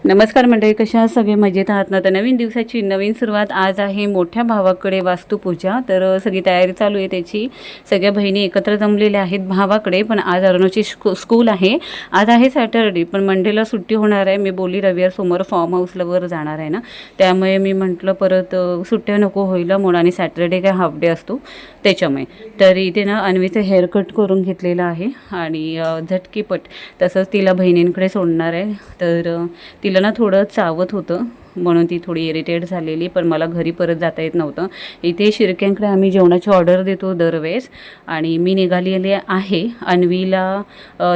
नमस्कार मंडळी, कशा आहात सगळे? मजेत आहात ना? तर नवीन दिवसाची नवीन सुरुवात आज आहे मोठ्या भावाकडे वास्तुपूजा. तर सगळी तयारी चालू आहे त्याची. सगळ्या बहिणी एकत्र जमलेल्या आहेत भावाकडे. पण आज अरुणची स्कूल आहे. आज आहे सॅटरडे, पण मंडेला सुट्टी होणार आहे. मी बोलली रविवार सोमवार फार्म हाऊसला वर जाणार आहे ना, त्यामुळे मी म्हटलं परत सुट्ट्या नको होईल म्हणून, आणि सॅटरडे काय हाफ डे असतो त्याच्यामुळे. तर इथे ना अन्वीचं हेअरकट करून घेतलेलं आहे आणि झटकीपट तसंच तिला बहिणींकडे सोडणार आहे. तर तिला ना थोडं चावत होतं म्हणून ती थोडी इरिटेट झालेली, पण मला घरी परत जाता येत नव्हतं. इथे शिरक्यांकडे आम्ही जेवणाची ऑर्डर देतो दरवेळेस, आणि मी निघालेली आहे. अन्वीला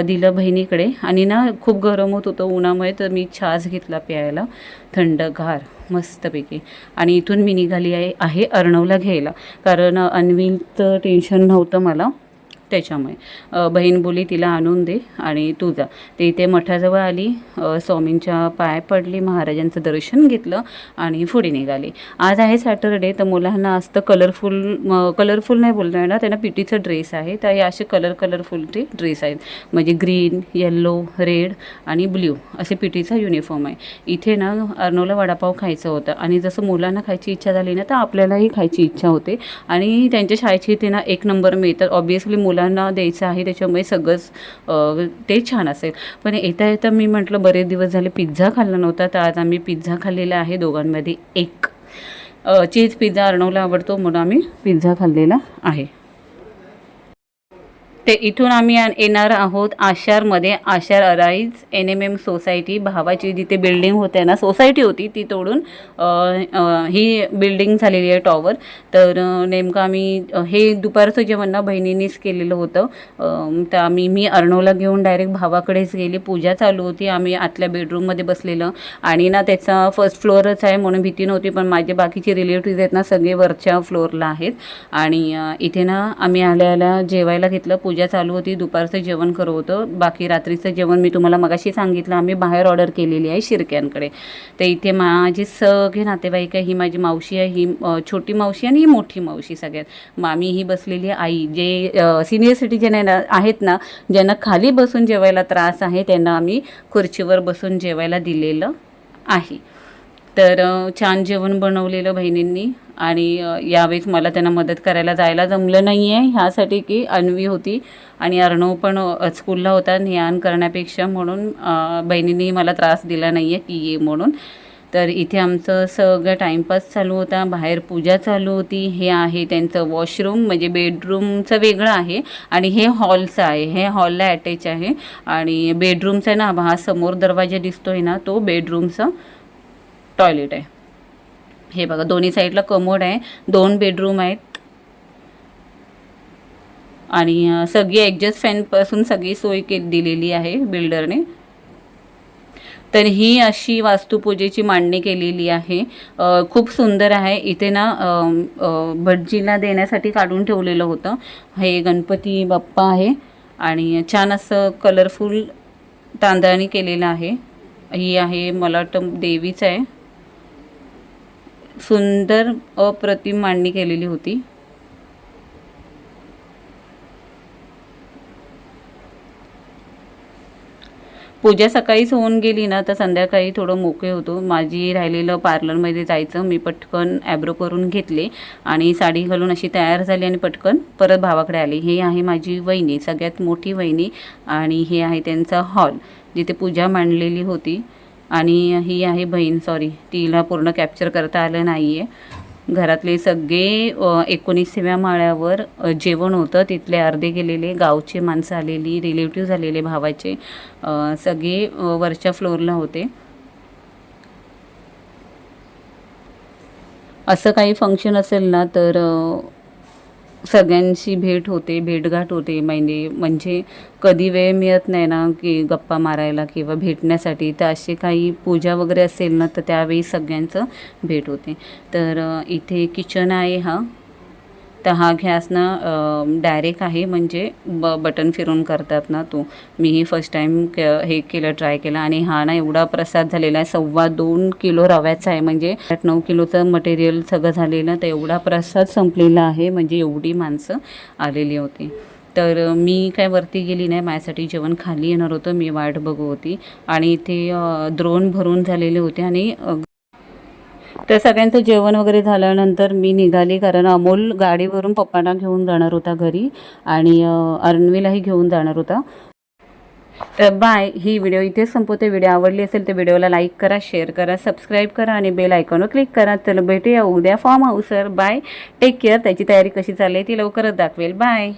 दिलं बहिणीकडे, आणि ना खूप गरम होत होतं उन्हामुळे, तर मी छास घेतला प्यायला थंडगार मस्तपैकी. आणि इथून मी निघाली आहे अर्णवला घ्यायला, कारण अन्वीचं टेन्शन नव्हतं मला त्याच्यामुळे. बहीण बोली तिला आणून दे आणि तू जा. ते इथे मठाजवळ आली, स्वामींच्या पाय पडली, महाराजांचं दर्शन घेतलं आणि पुढे निघाली. आज आहे सॅटरडे, तर मुलांना असतं कलरफुल नाही बोलता येणार त्यांना, पीटीचं ड्रेस आहे. तर हे असे कलरफुलचे ड्रेस आहेत, म्हणजे ग्रीन, येल्लो, रेड आणि ब्ल्यू असे पीटीचा युनिफॉर्म आहे. इथे ना अर्णवला वडापाव खायचं होतं, आणि जसं मुलांना खायची इच्छा झाली ना, तर आपल्यालाही खायची इच्छा होते. आणि त्यांच्या शाळेची इथे ना 1 नंबर मिळतात. ऑब्वियसली मुलांना द्यायचं आहे, त्याच्यामुळे सगळंच ते छान असेल. पण येता येता मी म्हटलं बरेच दिवस झाले पिझ्झा खाल्ला नव्हता, तर आज आम्ही पिझ्झा खाल्लेला आहे दोघांमध्ये. एक चीज पिझ्झा अर्णवला आवडतो म्हणून आम्ही पिझ्झा खाल्लेला आहे. ते इथून आम्ही येणार आहोत आशारमध्ये. आशार अराईज NMM सोसायटी, भावाची जिथे बिल्डिंग होते ना, सोसायटी होती ती तोडून ही बिल्डिंग झालेली आहे, टॉवर. तर नेमकं आम्ही हे दुपारचं जेवण ना बहिणींनीच केलेलं होतं. तर मी अर्णवला घेऊन डायरेक्ट भावाकडेच गेली. पूजा चालू होती, आम्ही आतल्या बेडरूममध्ये बसलेलं, आणि ना त्याचा फर्स्ट फ्लोअरच आहे म्हणून भीती नव्हती. पण माझे बाकीचे रिलेटिव्ज आहेत ना, सगळे वरच्या फ्लोअरला आहेत. आणि इथे ना आम्ही आल्या जेवायला घेतलं. पूजा चालू होती, दुपारचं जेवण करत होतं. बाकी रात्रीचं जेवण मी तुम्हाला मगाशी सांगितलं, आम्ही बाहेर ऑर्डर केलेली आहे शिरक्यांकडे. तर इथे माझे सगळे नातेवाईक आहे. ही माझी मावशी आहे, ही छोटी मावशी आणि ही मोठी मावशी, सगळ्यात मामी ही बसलेली आहे. आई जे सिनियर सिटीजन आहेत ना, ज्यांना खाली बसून जेवायला त्रास आहे, त्यांना आम्ही खुर्चीवर बसून जेवायला दिलेलं आहे. तर छान जेवण बनवलेलं बहिणींनी. आणि यावेळेस मला त्यांना मदत करायला जायला जमलं नाही आहे, ह्यासाठी की अन्वी होती आणि अर्णव पण स्कूलला होता ज्ञान करण्यापेक्षा, म्हणून बहिणींनी मला त्रास दिला नाही आहे की ये म्हणून. तर इथे आमचं सगळं टाईमपास चालू होता. बाहेर पूजा चालू होती. हे आहे त्यांचं वॉशरूम, म्हणजे बेडरूमचं वेगळं आहे आणि हे हॉलचं आहे. हे हॉलला अटॅच आहे. आणि बेडरूमचं ना, हा समोर दरवाजा दिसतोय ना, तो बेडरूमचा टॉयलेट आहे. हे बघा, दोन्ही साईडला कमोड आहे. 2 बेडरूम आहेत, आणि सगळी ॲडजस्ट फॅनपासून सगळी सोय दिलेली आहे बिल्डरने. तर ही अशी वास्तुपूजेची मांडणी केलेली आहे. खूप सुंदर आहे. इथे ना भटजीला देण्यासाठी काढून ठेवलेलं होतं. हे गणपती बाप्पा आहे, आणि छान असं कलरफुल तांदळाने केलेलं आहे. ही आहे, मला वाटतं देवीच आहे. सुंदर अप्रतिम मांडणी केलेली होती. पूजा सकाळीच होऊन गेली ना, तर संध्याकाळी थोडं मोकळे होतो. माझी राहिलेलं पार्लरमध्ये जायचं, मी पटकन ॲब्रो करून घेतले आणि साडी घालून अशी तयार झाली आणि पटकन परत भावाकडे आली. हे आहे माझी वहिनी, सगळ्यात मोठी वहिनी, आणि हे आहे त्यांचा हॉल जिथे पूजा मांडलेली होती. आणि ही आहे बहीण, सॉरी तिला पूर्ण कॅप्चर करता आलं नाही आहे. घरातले सगळे 19व्या माळ्यावर जेवण होतं, तिथले अर्धे गेलेले, गावचे माणसं आलेली, रिलेटिव्ह झालेले भावाचे, सगळे वरच्या फ्लोअरला होते. असं काही फंक्शन असेल ना, तर सगळ्यांशी भेटगाठ होते. म्हणजे कधी वेळ मिळत नाही ना की गप्पा मारायला किंवा भेटण्यासाठी, तर असे काही पूजा वगैरे असेल ना, तर त्यावेळी सगळ्यांचं भेट होते. तर इथे किचन आहे हा. तर हा गॅस ना डायरेक्ट आहे, म्हणजे बटन फिरून करतात ना तो. मी फर्स्ट टाईम हे केलं, ट्राय केलं. आणि हा ना एवढा प्रसाद झालेला आहे, 2.25 किलो रव्याचा आहे, म्हणजे 8-9 किलोचं मटेरियल सगळं झालेलं. तर एवढा प्रसाद संपलेला आहे, म्हणजे एवढी माणसं आलेली होती. तर मी काय वरती गेली नाही, माझ्यासाठी जेवण खाली येणार होतं, मी वाट बघू होती आणि इथे द्रोण भरून झालेले होते आणि तर सगळ्यांचं जेवण वगैरे झाल्यानंतर मी निघाली, कारण अमोल गाडीवरून पप्पांना घेऊन जाणार होता घरी आणि अर्णवीलाही घेऊन जाणार होता. तर बाय, ही व्हिडिओ इथेच संपवते. व्हिडिओ आवडली असेल तर व्हिडिओला लाईक करा, शेअर करा, सबस्क्राईब करा आणि बेल आयकॉनवर क्लिक करा. चला भेटूया उद्या फार्म हाऊसवर. Bye, take care. त्याची तयारी कशी चालली ती लवकरच दाखवेल. बाय.